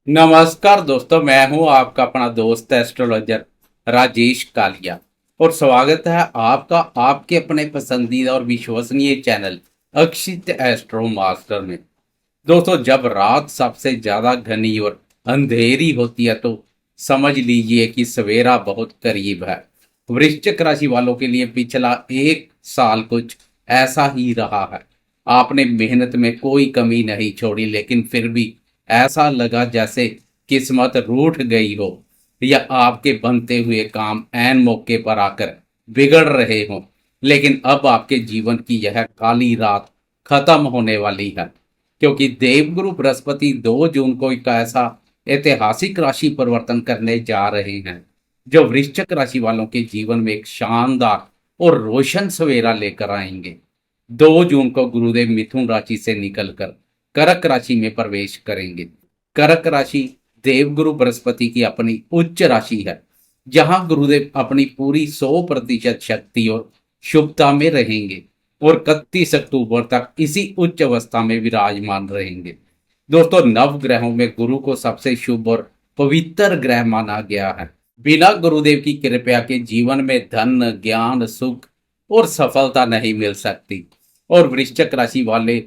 नमस्कार दोस्तों, मैं हूं आपका अपना दोस्त एस्ट्रोलॉजर राजेश कालिया और स्वागत है आपका आपके अपने पसंदीदा और विश्वसनीय चैनल अक्षित एस्ट्रो मास्टर में। दोस्तों, जब रात सबसे ज्यादा घनी और अंधेरी होती है तो समझ लीजिए कि सवेरा बहुत करीब है। वृश्चिक राशि वालों के लिए पिछला एक साल कुछ ऐसा ही रहा है। आपने मेहनत में कोई कमी नहीं छोड़ी, लेकिन फिर भी ऐसा लगा जैसे किस्मत रूठ गई हो या आपके बनते हुए काम ऐन मौके पर आकर बिगड़ रहे हों। लेकिन अब आपके जीवन की यह काली रात खत्म होने वाली है, क्योंकि देवगुरु बृहस्पति 2 जून को एक ऐसा ऐतिहासिक राशि परिवर्तन करने जा रहे हैं जो वृश्चिक राशि वालों के जीवन में एक शानदार और रोशन सवेरा लेकर आएंगे। 2 जून को गुरुदेव मिथुन राशि से निकलकर कर्क राशि में प्रवेश करेंगे। कर्क राशि देवगुरु बृहस्पति की अपनी उच्च राशि है, जहां गुरुदेव अपनी पूरी 100% शक्ति और शुभता में रहेंगे और 31 अक्टूबर तक इसी उच्च अवस्था में विराजमान रहेंगे। दोस्तों, नव ग्रहों में गुरु को सबसे शुभ और पवित्र ग्रह माना गया है। बिना गुरुदेव की कृपा के जीवन में धन, ज्ञान, सुख और सफलता नहीं मिल सकती। और वृश्चिक राशि वाले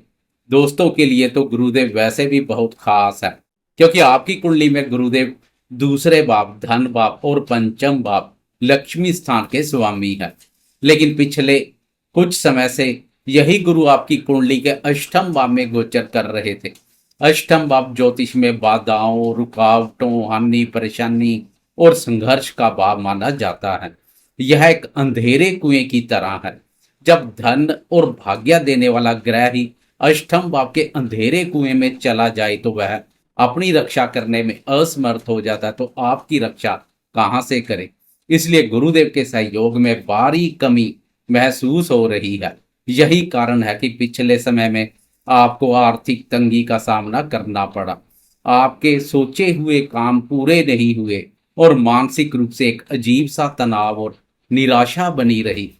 दोस्तों के लिए तो गुरुदेव वैसे भी बहुत खास है, क्योंकि आपकी कुंडली में गुरुदेव दूसरे भाव, धन भाव और पंचम भाव, लक्ष्मी स्थान के स्वामी है। लेकिन पिछले कुछ समय से यही गुरु आपकी कुंडली के अष्टम भाव में गोचर कर रहे थे। अष्टम भाव ज्योतिष में बाधाओं, रुकावटों, हानि, परेशानी और संघर्ष का भाव माना जाता है। यह एक अंधेरे कुएं की तरह है। जब धन और भाग्य देने वाला ग्रह ही अष्टम भाव के अंधेरे कुएं में चला जाए तो वह अपनी रक्षा करने में असमर्थ हो जाता है, तो आपकी रक्षा कहां से करे। इसलिए गुरुदेव के सहयोग में भारी कमी महसूस हो रही है। यही कारण है कि पिछले समय में आपको आर्थिक तंगी का सामना करना पड़ा। आपके सोचे हुए काम पूरे नहीं हुए और मानसिक रूप से एक अजीब सा तनाव और निराशा बनी रही।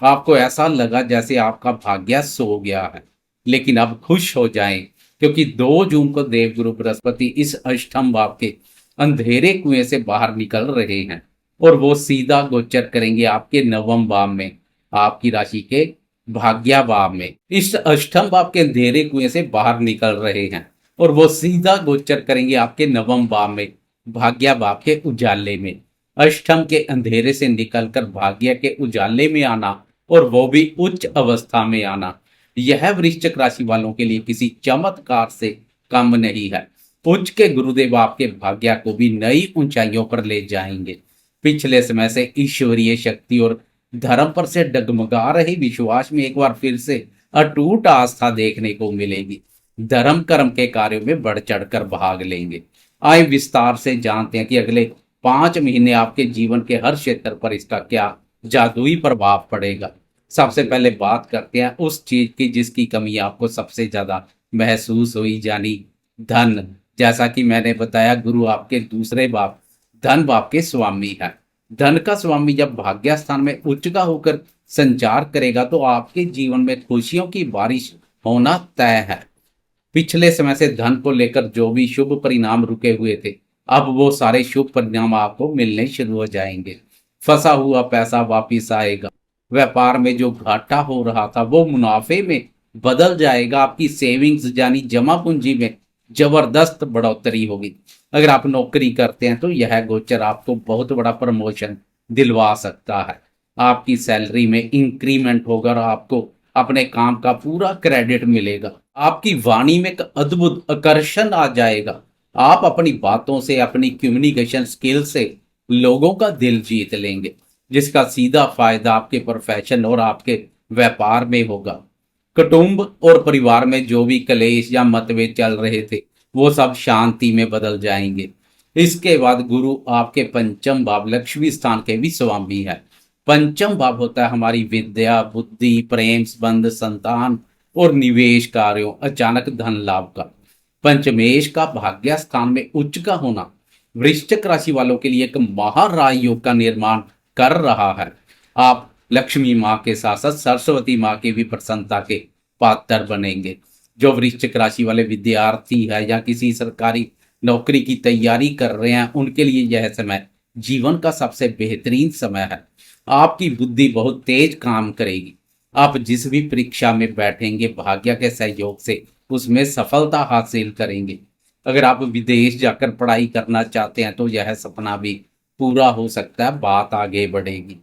आपको ऐसा लगा जैसे आपका भाग्य सो गया है। लेकिन अब खुश हो जाएं, क्योंकि 2 जून को देवगुरु बृहस्पति इस अष्टम भाव के अंधेरे कुएं से बाहर निकल रहे हैं और वो सीधा गोचर करेंगे आपके नवम भाव में, आपकी राशि के भाग्य भाव में। इस अष्टम भाव के अंधेरे कुएं से बाहर निकल रहे हैं और वो सीधा गोचर करेंगे आपके नवम भाव में, भाग्य भाव के उजाले में। अष्टम के अंधेरे से निकलकर भाग्य के उजाले में आना और वो भी उच्च अवस्था में आना, यह वृश्चिक राशि वालों के लिए किसी चमत्कार से कम नहीं है। उच्च के गुरुदेव आपके भाग्य को भी नई ऊंचाइयों पर ले जाएंगे। पिछले समय से ईश्वरीय शक्ति और धर्म पर से डगमगा रहे विश्वास में एक बार फिर से अटूट आस्था देखने को मिलेगी। धर्म कर्म के कार्यों में बढ़ चढ़कर भाग लेंगे। आइए विस्तार से जानते हैं कि अगले 5 महीने आपके जीवन के हर क्षेत्र पर इसका क्या जादुई प्रभाव पड़ेगा। सबसे पहले बात करते हैं उस चीज की जिसकी कमी आपको सबसे ज्यादा महसूस हुई, यानी धन। जैसा कि मैंने बताया, गुरु आपके दूसरे भाव, धन भाव के स्वामी है। धन का स्वामी जब भाग्य स्थान में उच्च का होकर संचार करेगा तो आपके जीवन में खुशियों की बारिश होना तय है। पिछले समय से धन को लेकर जो भी शुभ परिणाम रुके हुए थे, अब वो सारे शुभ परिणाम आपको मिलने शुरू हो जाएंगे। फंसा हुआ पैसा वापिस आएगा। व्यापार में जो घाटा हो रहा था वो मुनाफे में बदल जाएगा। आपकी सेविंग्स यानी जमा पूंजी में जबरदस्त बढ़ोतरी होगी। अगर आप नौकरी करते हैं तो यह गोचर आपको बहुत बड़ा प्रमोशन दिलवा सकता है। आपकी सैलरी में इंक्रीमेंट होगा और आपको अपने काम का पूरा क्रेडिट मिलेगा। आपकी वाणी में एक अद्भुत आकर्षण आ जाएगा। आप अपनी बातों से, अपनी कम्युनिकेशन स्किल से लोगों का दिल जीत लेंगे, जिसका सीधा फायदा आपके प्रोफेशन और आपके व्यापार में होगा। कुटुंब और परिवार में जो भी कलेश या मतभेद चल रहे थे वो सब शांति में बदल जाएंगे। इसके बाद गुरु आपके पंचम भाव, लक्ष्मी स्थान के भी स्वामी है। पंचम भाव होता है हमारी विद्या, बुद्धि, प्रेम संबंध, संतान और निवेश कार्यों, अचानक धन लाभ का। पंचमेश का भाग्य स्थान में उच्च का होना वृश्चिक राशि वालों के लिए एक महाराजयोग का निर्माण कर रहा है। आप लक्ष्मी माँ के साथ साथ सरस्वती माँ की भी प्रसन्नता के पात्र बनेंगे। जो वृश्चिक राशि वाले विद्यार्थी है या किसी सरकारी नौकरी की तैयारी कर रहे हैं उनके लिए यह समय जीवन का सबसे बेहतरीन समय है। आपकी बुद्धि बहुत तेज काम करेगी। आप जिस भी परीक्षा में बैठेंगे भाग्य के सहयोग से उसमें सफलता हासिल करेंगे। अगर आप विदेश जाकर पढ़ाई करना चाहते हैं तो यह सपना भी पूरा हो सकता है, बात आगे बढ़ेगी।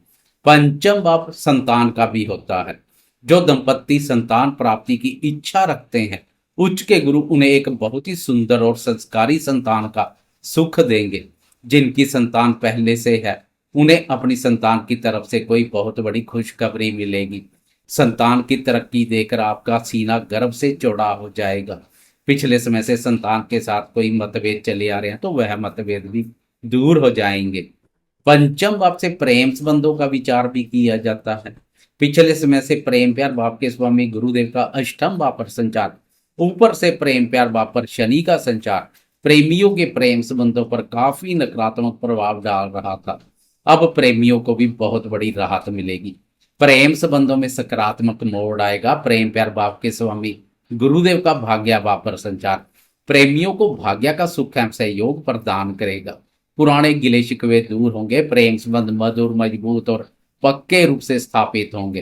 पंचम भाव संतान का भी होता है। जो दंपत्ति संतान प्राप्ति की इच्छा रखते हैं उच्च के गुरु उन्हें एक बहुत ही सुंदर और संस्कारी संतान का सुख देंगे। जिनकी संतान पहले से है उन्हें अपनी संतान की तरफ से कोई बहुत बड़ी खुशखबरी मिलेगी। संतान की तरक्की देखकर आपका सीना गर्व से चौड़ा हो जाएगा। पिछले समय से संतान के साथ कोई मतभेद चले आ रहे हैं तो वह मतभेद भी दूर हो जाएंगे। पंचम भाव से प्रेम संबंधों का विचार भी किया जाता है। पिछले समय से प्रेम प्यार भाव के स्वामी गुरुदेव का अष्टम भाव पर संचार, ऊपर से प्रेम प्यार भाव पर शनि का संचार प्रेमियों के प्रेम संबंधों पर काफी नकारात्मक प्रभाव डाल रहा था। अब प्रेमियों को भी बहुत बड़ी राहत मिलेगी। प्रेम संबंधों में सकारात्मक मोड़ आएगा। प्रेम प्यार भाव के स्वामी गुरुदेव का भाग्य भाव पर संचार प्रेमियों को भाग्य का सुख एवं सहयोग प्रदान करेगा। पुराने गिले शिकवे दूर होंगे। प्रेम संबंध मधुर मजबूत और पक्के रूप से स्थापित होंगे।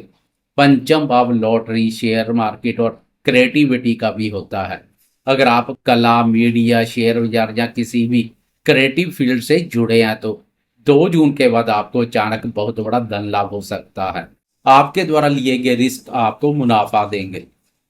पंचम भाव लॉटरी शेयर मार्केट और क्रिएटिविटी का भी होता है। अगर आप कला मीडिया शेयर बाजार या किसी भी क्रिएटिव फील्ड से जुड़े हैं तो 2 जून के बाद आपको अचानक बहुत बड़ा धन लाभ हो सकता है। आपके द्वारा लिए गए रिस्क आपको मुनाफा देंगे।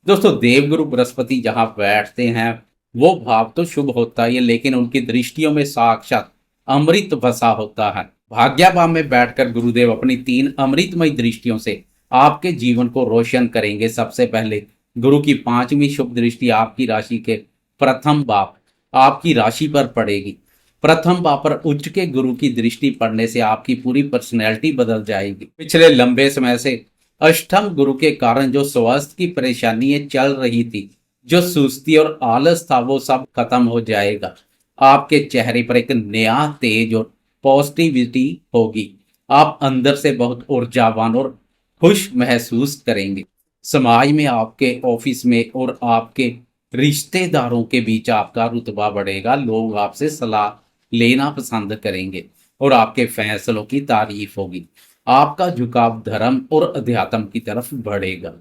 दोस्तों देवगुरु बृहस्पति जहां बैठते हैं वो भाव तो शुभ होता ही है, लेकिन उनकी दृष्टियों में साक्षात अमृत बसा होता है। भाग्य भाव में बैठकर गुरुदेव अपनी 3 अमृतमय दृष्टियों से आपके जीवन को रोशन करेंगे। सबसे पहले गुरु की 5वीं शुभ दृष्टि आपकी राशि के प्रथम भाव आपकी राशि पर पड़ेगी। प्रथम भाव पर उच्च के गुरु की दृष्टि पड़ने से आपकी पूरी पर्सनैलिटी बदल जाएगी। पिछले लंबे समय से अष्टम गुरु के कारण जो स्वास्थ्य की परेशानियां चल रही थी, जो सुस्ती और आलस था, वो सब खत्म हो जाएगा। आपके चेहरे पर एक नया तेज और पॉजिटिविटी होगी। आप अंदर से बहुत ऊर्जावान और खुश महसूस करेंगे। समाज में आपके ऑफिस में और आपके रिश्तेदारों के बीच आपका रुतबा बढ़ेगा। लोग आपसे सलाह लेना पसंद करेंगे और आपके फैसलों की तारीफ होगी। आपका झुकाव धर्म और अध्यात्म की तरफ बढ़ेगा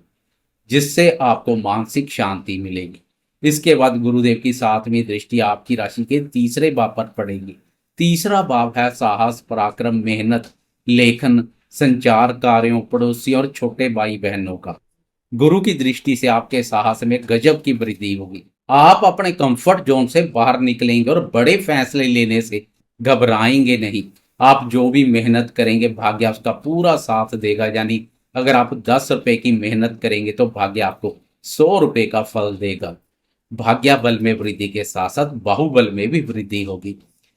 जिससे आपको मानसिक शांति मिलेगी। इसके बाद गुरुदेव की 7वीं दृष्टि आपकी राशि के तीसरे भाव पर पड़ेगी। तीसरा भाव है साहस पराक्रम मेहनत लेखन संचार कार्यों पड़ोसियों और छोटे भाई बहनों का। गुरु की दृष्टि से आपके साहस में गजब की वृद्धि होगी। आप अपने कंफर्ट जोन से बाहर निकलेंगे और बड़े फैसले लेने से घबराएंगे नहीं। आप जो भी मेहनत करेंगे भाग्य उसका पूरा साथ देगा। यानी अगर आप 10 रुपए की मेहनत करेंगे तो भाग्य आपको 100 रुपए का फल देगा। भाग्य बल में वृद्धि के साथ साथ बाहुबल में भी वृद्धि होगी।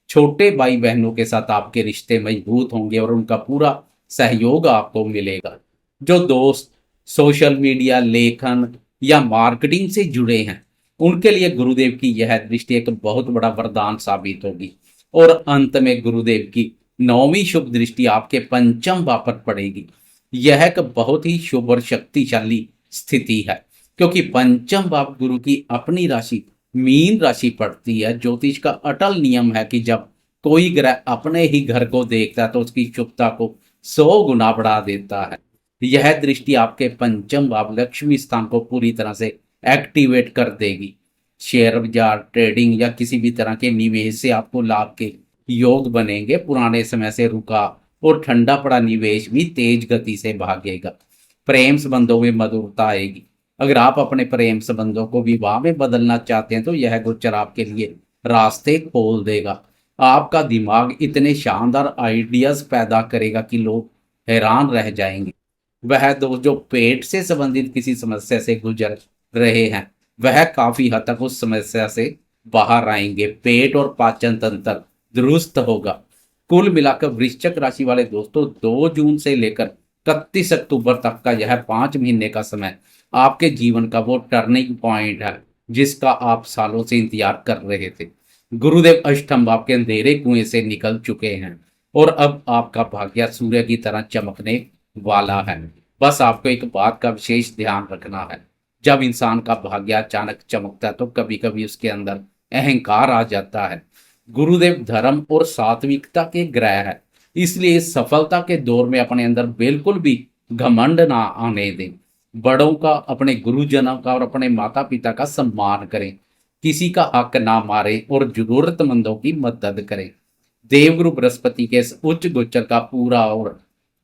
छोटे भाई बहनों के साथ आपके रिश्ते मजबूत होंगे और उनका पूरा सहयोग आपको मिलेगा। जो दोस्त सोशल मीडिया लेखन या मार्केटिंग से जुड़े हैं उनके लिए गुरुदेव की यह दृष्टि एक बहुत बड़ा वरदान साबित होगी। और अंत में गुरुदेव की 9वीं शुभ दृष्टि आपके पंचम भाव पर पड़ेगी। यह एक बहुत ही शुभ और शक्तिशाली स्थिति है क्योंकि पंचम भाव गुरु की अपनी राशि मीन राशि पड़ती है। ज्योतिष का अटल नियम है कि जब कोई ग्रह अपने ही घर को देखता है तो उसकी शुभता को 100 गुना बढ़ा देता है। यह दृष्टि आपके पंचम भाव लक्ष्मी स्थान को पूरी तरह से एक्टिवेट कर देगी। शेयर बाजार ट्रेडिंग या किसी भी तरह के निवेश से आपको लाभ के योग बनेंगे। पुराने समय से रुका और ठंडा पड़ा निवेश भी तेज गति से भागेगा। प्रेम संबंधों में मधुरता आएगी। अगर आप अपने प्रेम संबंधों को विवाह में बदलना चाहते हैं तो यह गोचर आपके लिए रास्ते खोल देगा। आपका दिमाग इतने शानदार आइडियाज पैदा करेगा कि लोग हैरान रह जाएंगे। वह दोस्त जो पेट से संबंधित किसी समस्या से गुजर रहे हैं वह काफी हद तक उस समस्या से बाहर आएंगे। पेट और पाचन तंत्र दुरुस्त होगा। कुल मिलाकर वृश्चिक राशि वाले दोस्तों 2 जून से लेकर 31 अक्टूबर तक का यह 5 महीने का समय आपके जीवन का वो टर्निंग पॉइंट है जिसका आप सालों से इंतजार कर रहे थे। गुरुदेव अष्टम भाव के अंधेरे कुएं से निकल चुके हैं और अब आपका भाग्य सूर्य की तरह चमकने वाला है। बस आपको एक बात का विशेष ध्यान रखना है। जब इंसान का भाग्य अचानक चमकता है तो कभी कभी उसके अंदर अहंकार आ जाता है। गुरुदेव धर्म और सात्विकता के ग्रह है, इसलिए इस सफलता के दौर में अपने अंदर बिल्कुल भी घमंड ना आने दें। बड़ों का, अपने गुरुजनों का और अपने माता पिता का सम्मान करें। किसी का हक ना मारे और जरूरतमंदों की मदद करें। देवगुरु बृहस्पति के इस उच्च गोचर का पूरा और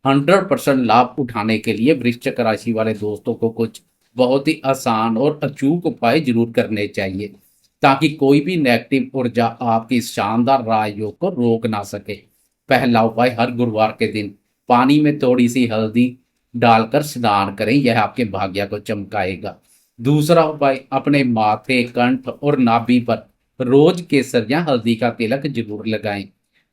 100% लाभ उठाने के लिए वृश्चिक राशि वाले दोस्तों को कुछ बहुत ही आसान और अचूक उपाय जरूर करने चाहिए, ताकि कोई भी नेगेटिव ऊर्जा आपकी इस शानदार राजयोग को रोक ना सके। पहला उपाय, हर गुरुवार के दिन पानी में थोड़ी सी हल्दी डालकर स्नान करें, यह आपके भाग्य को चमकाएगा। दूसरा उपाय, अपने माथे, कंठ और नाभि पर रोज केसर या हल्दी का तिलक जरूर लगाएं।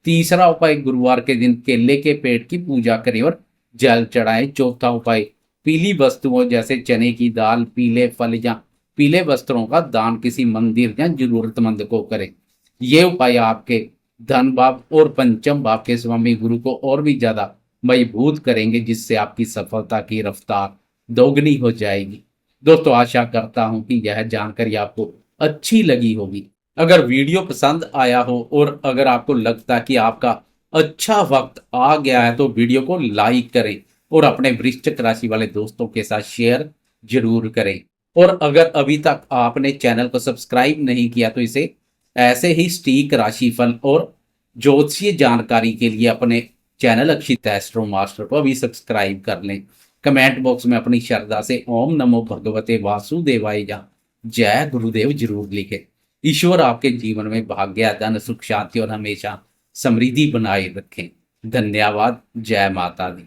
तीसरा उपाय, गुरुवार के दिन केले के पेड़ की पूजा करें और जल चढ़ाएं। चौथा उपाय, पीली वस्तुओं जैसे चने की दाल, पीले फल या पीले वस्त्रों का दान किसी मंदिर या जरूरतमंद को करें। ये उपाय आपके धन भाव और पंचम भाव के स्वामी गुरु को और भी ज्यादा मजबूत करेंगे, जिससे आपकी सफलता की रफ्तार दोगुनी हो जाएगी। दोस्तों, आशा करता हूं कि यह जानकारी आपको अच्छी लगी होगी। अगर वीडियो पसंद आया हो और अगर आपको लगता है कि आपका अच्छा वक्त आ गया है, तो वीडियो को लाइक करें और अपने वृश्चिक राशि वाले दोस्तों के साथ शेयर जरूर करें। और अगर अभी तक आपने चैनल को सब्सक्राइब नहीं किया, तो इसे ऐसे ही सटीक राशिफल और ज्योतिषीय जानकारी के लिए अपने चैनल अक्षित एस्ट्रो मास्टर को अभी सब्सक्राइब कर लें। कमेंट बॉक्स में अपनी श्रद्धा से ओम नमो भगवते वासुदेवाय या जय गुरुदेव जरूर लिखें। ईश्वर आपके जीवन में भाग्य, धन, सुख, शांति और हमेशा समृद्धि बनाए रखें। धन्यवाद। जय माता दी।